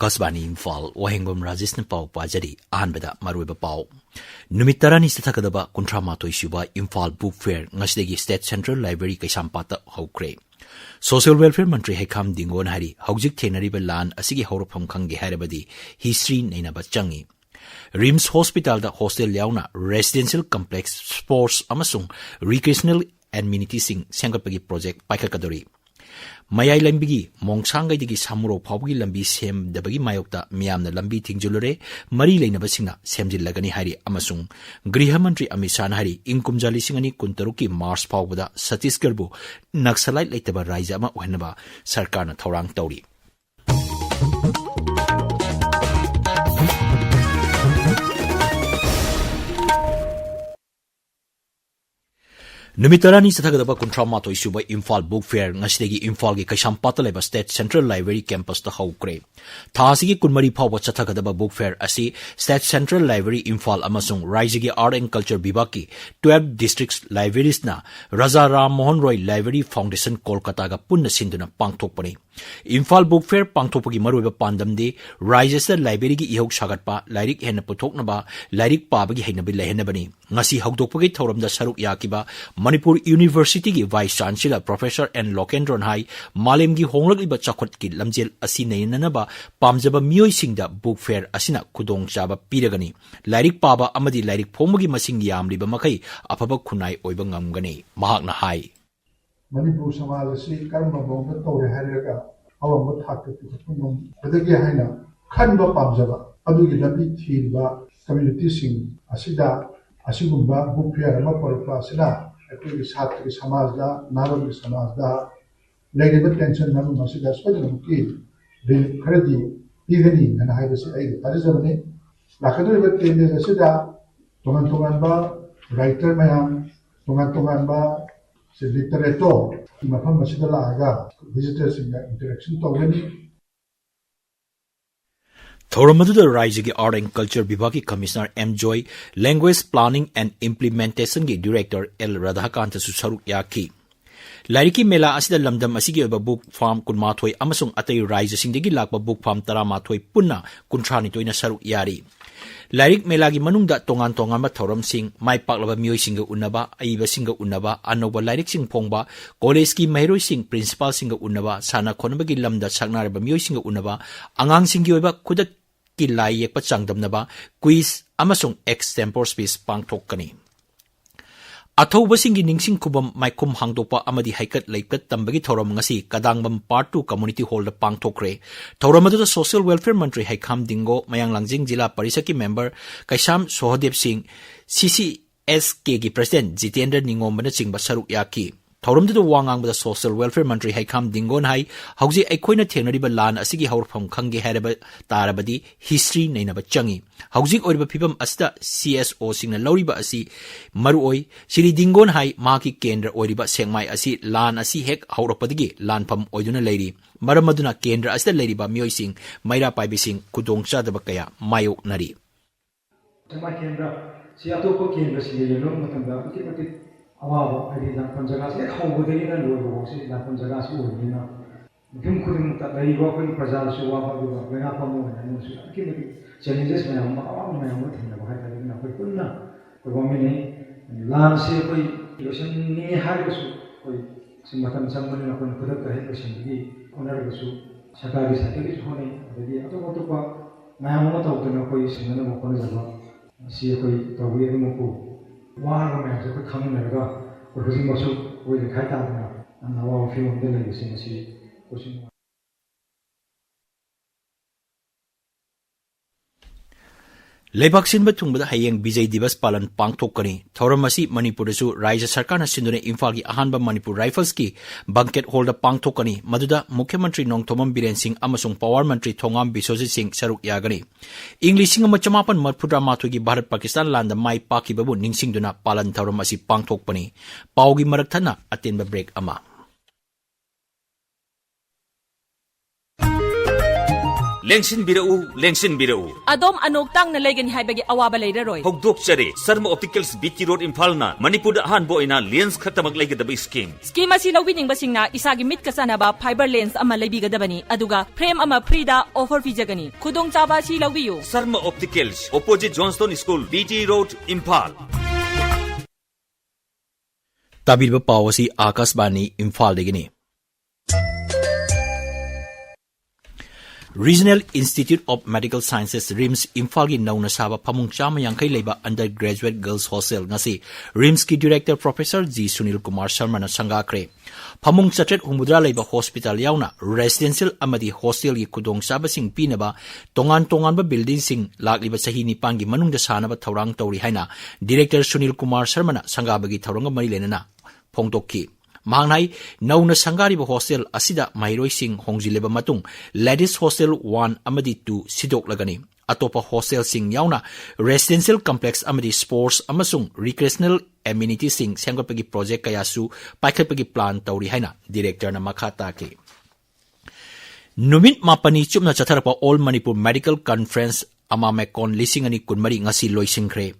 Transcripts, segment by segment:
Akasbani Imphal Wahengbam Rajesh na pau pajari ahanbada maruiba pau. Numit tarani sa thakadaba kuntramato isuba Imphal Book Fair ngasidagi State Central Library kaisampata haukre. Social Welfare Mantri Haikam Dingon hari haujik thenariba lan asigi haurapam khangge harabadi history nainaba changi. Rims Hospital da hostel yauna residential complex sports amasung recreational amenity sing sengapagi project paikakadori. Mayai lambigi mongsangay digi samuro pawgi lambi sem dabagi mayokta miyam na lambi tingjulure mari lainaba singna semjillagani hari amasung Griha Mantri Amit Shah hari inkumjali singani kuntaruki Mars pawbada Chhattisgarh bu Naxalite laitaba raija ama ohenaba sarkarna thorang tauri. Numitarani sa tagadaba kuntramato isuba Imphal Book Fair ngasidagi Imphal gi kaisampata leba State Central Library campus ta haukre. Thasigi kunmari phawa chathagadaba Book Fair asi State Central Library Imphal amasung Raijagi Art and Culture Bibaki 12 districts libraries na Raja Ram Mohan Roy Library Foundation Kolkata ga punna sinduna pangthokpani. Imphal Book Fair pangthokpagi maruiba pandamdi Raijasa Library gi ihok sagatpa lairik henna puthoknaba lairik pabagi heinabi lehenabani. Ngasi hawdokpagi thoramda saruk yakiba Manipuri University ki Vice Chancellor Professor N. Lokendron Hai Malem gi honglagliba chakot ki lamjel asi nainanaba pamjaba miyoi singda Book Fair asina kudong chaba piragani lairik paba amadi lairik phomagi masing yamliba makai afaba khunai oiba ngamgani mahakna hai Manipur samaj asi karma bongda tore haraga awam thakka tukum adagi haina khanba pamjaba adugi lambi thilba community sing asida asigumba Book Fair ama porpa asina Actually, Satri Samazda, Naroli Samazda, negative tension Namu Masida, Spadamuki, the Kredi, evening, and I was a Parizamani, Lakadu with the Sida, Tomantomanba, writer Mayam, Tomantomanba, literato, Mapam Masida Laga, visitors in the interaction to Thoramadu Raijagi Art and Culture Bibaki Commissioner M. Joy, Language Planning and Implementation gi Director L. Radhakanta Susaruk Yaki. Lariki Mela asida lamdam asigi oba book farm kunmathoi amasung atay raija singdagi lakba book farm taramathoi punna kuntrani toina saruk yari. Larik Melagi manungda tongan tongan mathoram sing mai paklaba miyoi singa unaba aiba singa unaba anoba larik sing phongba college ki mairoi sing principal singa unaba sana khonbagi lamda saknarba miyoi singa unaba angang singi oba kudak ki lai yekpa changdamnaba quiz amasung extempore speech pangthokani. Athoba singi ningsing kubam maikum hangdopa amadi haikat laikat tambagi thoram ngasi kadangbam part 2 community hall da pangthokre thoramadu social welfare mantri haikam dingo mayang langjing jila parisaki member kaisam sohadev singh CCSK gi president Jitendra Ningom bana chingba saruk yaki thoramdu wangang bada social welfare mantri haikam dingon hai hauji aikoina thenariba lan asigi haurpham khangge haraba tarabadi history nainaba changi hauji oiba phibam asta CSO singna loriba asi maruoi siri dingon hai maki kendra oiriba sengmai asi lan asi hek hauropadigi lanpham oiduna leiri maramaduna kendra asta leiriba mioi sing maira paibi sing kudong chadaba kaya mayok nari sengmai kendra si atopo kendra si yelong matanda pati awaba adi lanpham jaga se khawbudagi na loibo si lanpham jaga si oirina Gim kudum ta dai go ko prajal su wa ba ba nga pa mo na su ki challenges में हम आवाम में हम थे ना बाहर का ना कोई कुन्ना कोई वो में लान से कोई इलेक्शन नहीं हार कसु कोई सिमतम संबंध ना कोई खुद कहे तो सिंधी उन्हें कसु सरकारी साथी होने यदि तो पा मैं हम तो ना कोई सिंधन में कोई जगह सी कोई तो भी एक मुको वहाँ में जो कोई खाने लगा और किसी मसू कोई दिखाई था ना वो फिल्म दे लगी सी कुछ Leibak sinba thungbada hayeng Bijay Divas palan pangthokani thoramasi Manipur su Raja Sarkar na sindune Imphal gi ahanba Manipur Rifles ki banquet hall da pangthokani maduda Mukhyamantri Nongthomam Biren Singh amasung Power Mantri Thongam Biswajit Singh saruk yagani English singa machamapan marphudra mathu gi Bharat Pakistan landa mai paki babu ningsingduna palan thoramasi pangthokpani paugi marak thana atenba break ama Lengsin birau, lengsin birau. Adom anok tang na legani haibagi awaba leiraroi. Hogdok chare, Sarma Opticals BT Road Imphal na Manipur da han boina lens khatamag laigadaba scheme. Scheme asi lawbining basingna isagi mit kasanaba fiber lens ama leibigadabani aduga frame ama free da offer pijagani. Khudong chaba si lawbiyu. Sarma Opticals, opposite Johnston School, BT Road Imphal. Tabilba pawasi Akasbani Imphal degini. Regional Institute of Medical Sciences RIMS Imphal gi nauna saba phamung chama yankai leiba undergraduate girls hostel ngasi RIMS ki director Professor G Sunil Kumar Sharma na sangakre phamung chatret humudra leiba hospital yauna residential amadi hostel gi kudong saba sing pinaba tongan ba building sing lakliba sahi ni pangi manung da sanaba thorang tawri haina director Sunil Kumar Sharma na sangabagi thoranga mari lenana phongtokki Mangnai nauna sangariba hostel asida mairoi sing hongjileba matung ladies hostel 1 amadi 2 sidok lagani atopa hostel sing yauna residential complex amadi sports amasung recreational amenities sing sengapagi project kayasu paikapagi plan tawri haina director na makhata ke Numit mapani chupna chatharapa All Manipur Medical Conference amamekon lisingani kunmari ngasi loisingkre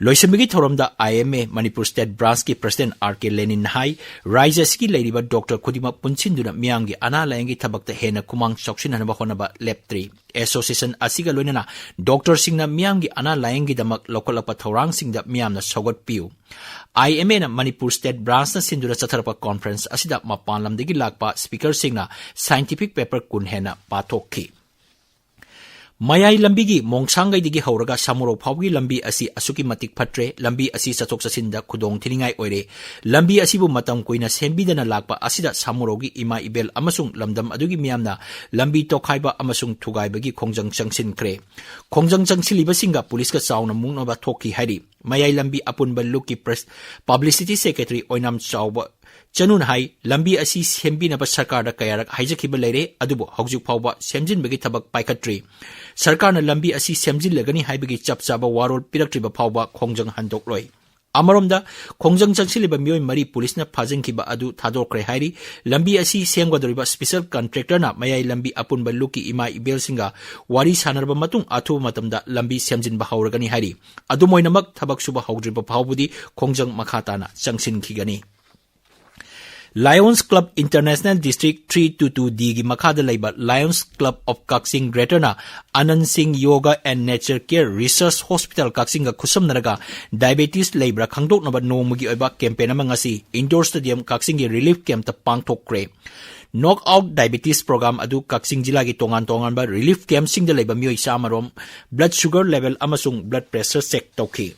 Loisamigi Thoramda IMA Manipur State Branch ki President RK Lenin Hai Rises ki Ladiba Dr. Kudima Punchinduna Miyangi Ana Layangi Tabakta Hena Kumang Shokshin Hanaba Honaba Lep 3 Association Asiga Loinana Dr. Singna Miyangi Ana Layangi Damak Lokalapa Thorang Singda Miyamna Sogot Piu IMA na Manipur State Branch na Sindura Satharapa Conference Asida Mapanlamdagi Lakpa Speaker Singna Scientific Paper Kunhena Patokki Mayai lambigi mongsangai digi hauraga samuro phawgi lambi asi asuki matik phatre lambi asi satok sasinda khudong thiningai oire lambi asibu matam koina sembidana lakpa asida samurogi ima ibel amasung lamdam adugi miyamna lambi tokhaiba amasung thugaibagi khongjang changsin kre khongjang changsiliba singa police ka chauna mungnoba thokki hari mayai lambi apunba luki press publicity secretary oinam chawba Chanun hai lambi asi sembinaba sarkar da kayarak haijakhiba leire adubo haujuk phawba semjinbagi thabak paikatri sarkar na lambi asi semjin lagani haibagi chapchaba warol piraktriba phawba khongjang handok loi Amaromda khongjang changsiliba mioi mari police na phajangkhiba adu thadokre hairi lambi asi sengwadoriba special contractor na mayai lambi apunba luki ima ibel singa wari sanarba matung athu matamda lambi semjinba hauragani hairi adu moinamak thabak suba haudriba phawbudi khongjang makhata na changsin khigani Lions Club International District 322D gi makhada laiba Lions Club of Kaksing Greater na Anand Singh Yoga and Nature Care Research Hospital Kaksing ga khusam naraga diabetes laibra khangdok naba nomugi oiba campaign ama ngasi indoor stadium Kaksing gi relief camp ta pangthokre Knockout Diabetes Program adu Kaksing jila gi tongan ba relief camp sing da laiba mioi samarom blood sugar level amasung blood pressure check tokhi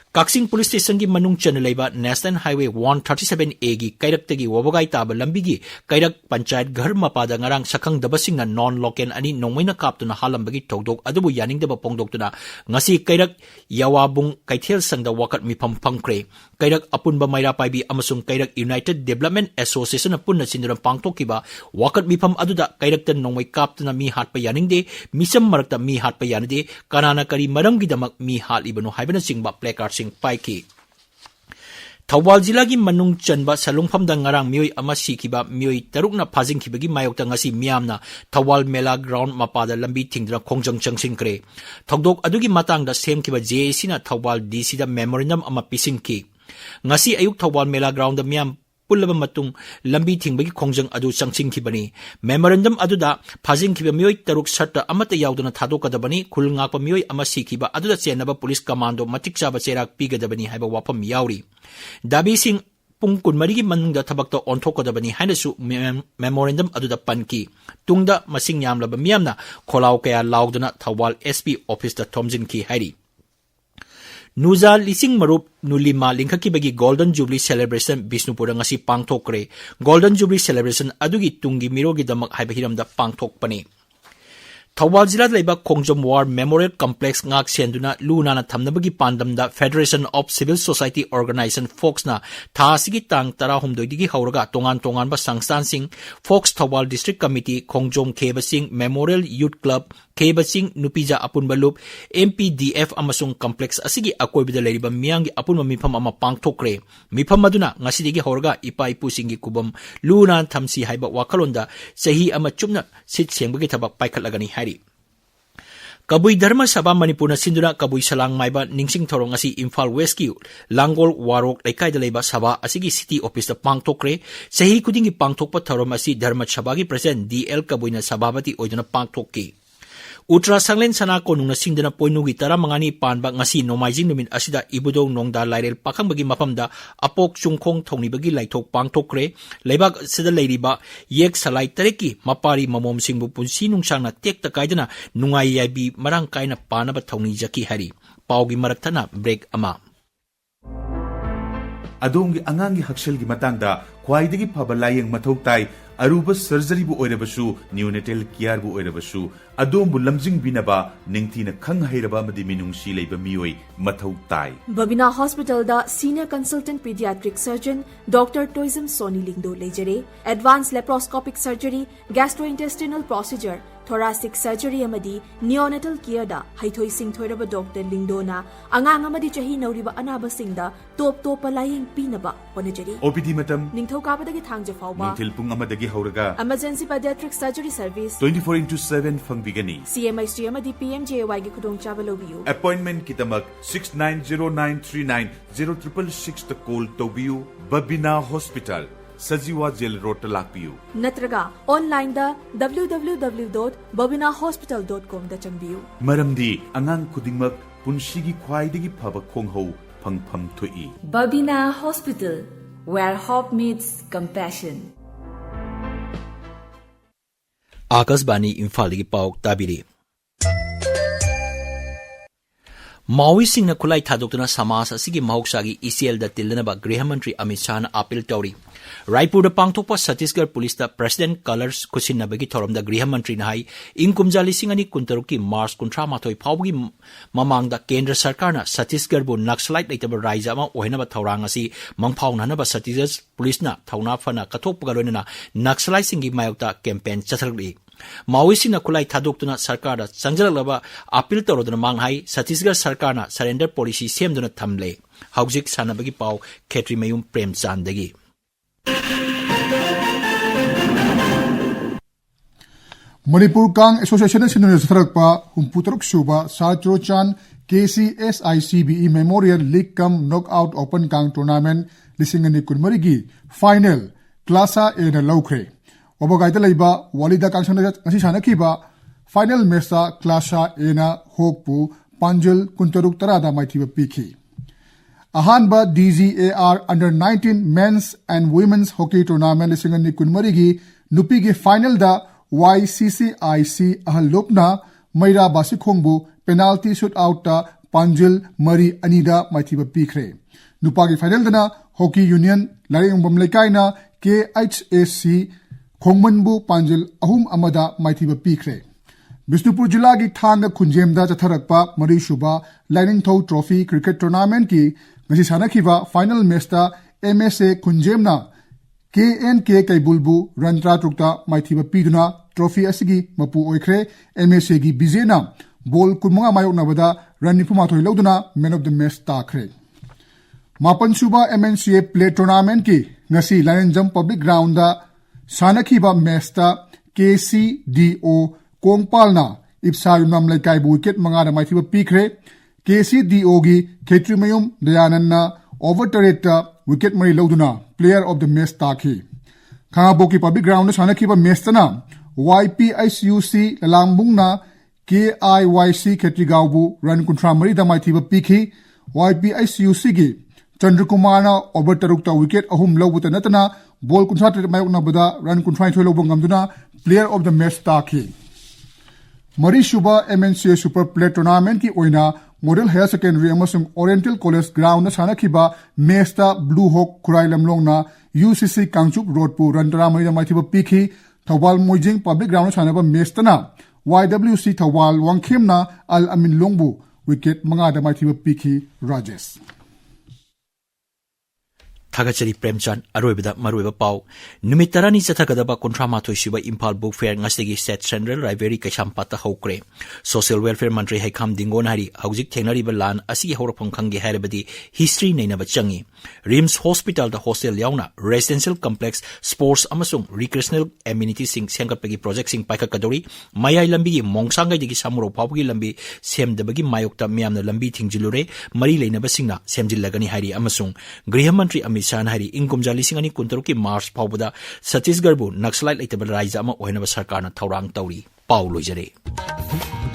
Kaksing Police Station gi manung chanalaiba National Highway 137A gi kairak wabagai taba lambi gi kairak panchayat ghar mapada ngarang sakhang dabasing na non-local ani nongmaina kaptuna halambagi togdok adubu yaning daba pongdoktuna ngasi kairak yawabung kaithel sangda wakat mifam pangkre kairak apunba maira paibi amasung kairak United Development Association apunna sinduram pangtokiba wakat mifam aduda kairak tan nongmai kaptuna mi hatpa yaningde misam marakta mi hatpa yanide kanana kari maramgi damak mi halibano haibana singba placard sing paiki Thawal jila gi manung chanba salungphamda ngarang mioi ama sikiba mioi tarukna phajingkhibagi mayokta ngasi miamna Thawal Mela ground mapada lambi thingdra khongjang changsingkre thogdok adugi matangda semkiba JAC na Thawal DC da memorandum ama pisingki ngasi ayuk Thawal Mela ground da miam pulaba matung lambi thingbagi khongjang adu changsingkhibani memorandum aduda phajingkhiba mioi taruk sarta amata yauduna thadokadabani khulngakpa mioi ama sikiba aduda chenaba police commando matik chaba cherak pigadabani haiba wapam yauri dabi sing pung kunmarigi manungda thabakta onthokadabani hainasu memorandum aduda panki tungda masing yamlaba miyamna kholaw kaya lauduna Thawal SP office da thomjinki hairi Nuza lising marup nulima lingkhaki bagi Golden Jubilee Celebration Bisnupura ngasi pangthokre Golden Jubilee Celebration adugi tungi mirogi damak haiba hiramda pangthokpani Thawal jila laiba Khongjam War Memorial Complex ngak senduna luna na thamnabagi pandamda Federation of Civil Society Organization Fox na thasigi tang 16 digi hauraga tongan ba sangstan sing Fox Thawal District Committee Khongjom Kheba Singh Memorial Youth Club Kebaching Nupija Apunba Loop MPDF amasung complex asigi akoibida leriba miyangi apunba mifam ama pangthokre mifam maduna ngasidigi horga ipa ipusingi kubam luna thamsi haiba wakalonda sahi ama chumna sit sengbagi thabak paikhatlagani hari Kabui Dharma Sabha Manipur na sinduna Kabui Salang Maiba Ningsing Thorong asi Imphal West ki Langol Warok Laikai da Leba Sabha asigi City Office da pangthokre sahi kudingi pangthokpa thorom asi Dharma Sabha ki President DL Kabui na Sabhabati oiduna pangthokki Utra Sanglen Sana ko nung nasingdana poinugi tara mangani panba ngasi nomaijing numin asida ibudong nongda lairel pakang bagi mapamda apok chungkhong thongni bagi laithok pangthokre leibak sida leiriba yek salai tareki mapari mamom singbu punsi nungsangna tekta kaidana nungai yaibi marang kaina panaba thongni jaki hari paugi maraktana break ama Adongi angangi hakselgi matangda khwaidagi phaba layeng mathau tai aruba surgery bu oirabasu neonatal care bu oirabasu adom bu lamjing binaba ningtina khang hairaba madi minungsi leiba mioi mathau tai Babina Hospital da Senior Consultant Pediatric Surgeon Dr. Toism Soni Lingdo lejare Advanced Laparoscopic Surgery Gastrointestinal Procedure Thoracic Surgery amadi Neonatal Care da haithoi sing thoiraba Dr. Lingdo na angang amadi chahi nauriba anaba singda top laying pinaba onajari OPD matam ningthau kabadagi thangja fawba ningthil pung amadagi hauraga Emergency Pediatric Surgery Service 24/7 fangbigani CMIC amadi PMJY gi khudong chaba lobiyu appointment kitamak 6909390666 ta call tobiu Babina Hospital Sajiwa Jail Road Lakpiu Natraga online da www.babinahospital.com da changbiyu Maramdi angang khudingmak punshigi khwaidagi phaba khonghau phangpham thoi Babina Hospital, where hope meets compassion. Akasbani Imphal gi pauk tabiri Maui Singh na kulai thadokna samas asigi mahoksagi ECL da tilnaba Griha Mantri Amit Shah na appeal tawri Raipur da pangthokpa Chhattisgarh Police da President Colors kusinabagi thorom da Griha Mantri na hai ingkumjali singani kuntaruki March 18 phawgi mamang da Kendra Sarkar na Chhattisgarh bu Naxalite leitaba raija ma ohinaba thorang asi mangphaunanaba Chhattisgarh Police na thauna phana kathokpaga loinana Naxalite singi mayokta campaign chatharli Maoist na kulai thadokna sarkar da changjalaglaba appeal tawrodna manghai Chhattisgarh sarkar na surrender policy semduna thamle haujik sanabagi pau khetri mayum Premchand dagi Manipur Kang Association Sinunyo Sarakpa Humputruk Suba Sartrochan KCSICBE Memorial League Cum Knockout Open Kang Tournament Lisingani Kunmarigi Final Klasa A na Laukre Wabogaita Laiba Walida Kangsana Sanakiba Final Mesa Klasa A na Hokpu Panjul Kuntaruk Tarada Maitiba Piki Ahanba DGAR Under 19 Men's and Women's Hockey Tournament Lisingani Kunmarigi Nupigi Final da YCCIC Ahalopna Maira Basikhongbu penalty shootout ta Panjul Mari Anida Maitiba Pikre Nupagi final dana Hockey Union Laringbam Lekaina KHAC Khongmanbu Panjul Ahum Amada Maitiba Pikre Bisnupur Jilla gi Thanga Khunjemda Chatharakpa Mari Shuba Lining Thau Trophy Cricket Tournament ki ngasi sanakhiba final match ta MSA Khunjemna KNK Kaibulbu Rantra Trukta Maithiba Piduna Trophy Asigi Mapu Oikre MSA gi Bizena Bol Kumanga Mayok Navada Ranipuma Thoi Loduna Man of the Match Takre Mapan Suba MNCA Play Tournament ki ngasi Lion Jump Public Ground da Sanakhiba match ta KCDO Kongpalna Ipsayunam Laikai wicket Mangada Maithiba Pikre KCDO gi Khetrimayum Dayananna Overturret wicket Mari Loduna Player of the Match Takhi Khangaboki Public Ground Sanakhiba match na YPICUC Lalambungna KIYC Khetrigaubu Run Kuntra Mari da Maithiba Pikhi YPICUC gi Chandrakumana Overturukta wicket Ahum Lobuta Natana Ball Kuntra Mayokna Buda Run Kuntra Tholobungamduna Player of the Match Takhi Mari Shuba MNCA Super Play Tournament ki oina Model Higher Secondary amasung Oriental College Ground na sanakhiba match ta Blue Hawk Khurai Lamlong na UCC Kangchup Road pu Rantara Mari da Maithiba Pikhi Thawal Moijing Public Ground na sanaba match ta na YWC Thawal Wangkhem na Al Amin Longbu wicket manga da Maithiba Pikhi Rajesh Thagachari Premchand Aroibada Maruiba Pau Numitarani Chatagadaba Kontramathoi Suba Imphal Book Fair Ngasdagi Set Central Library Kaishampata Hokre Social Welfare Mantri Haikam Dingon Hari Hauzik Thengnariba Lan Asi Horapong Khange Hairabadi History Nainaba Changi Rims Hospital the Hostel Yauna Residential Complex Sports Amasung Recreational Amenities Sing Sengapagi Project Sing Paika Kadori Maya Lambi Mongsanga Digi Samuro Pawgi Lambi Sem Dabagi Mayokta Miamna Lambi Tingjilure Mari Lainaba Singna Semjilagani Hari Amasung Griha Mantri Amisan Hari Ingumja Lisingani Kuntaruki Mars Pawbuda Satisgarbu Naxalite Itaba Raija Ama Ohenaba Sarkarna Taurang Tauri Pau Lojare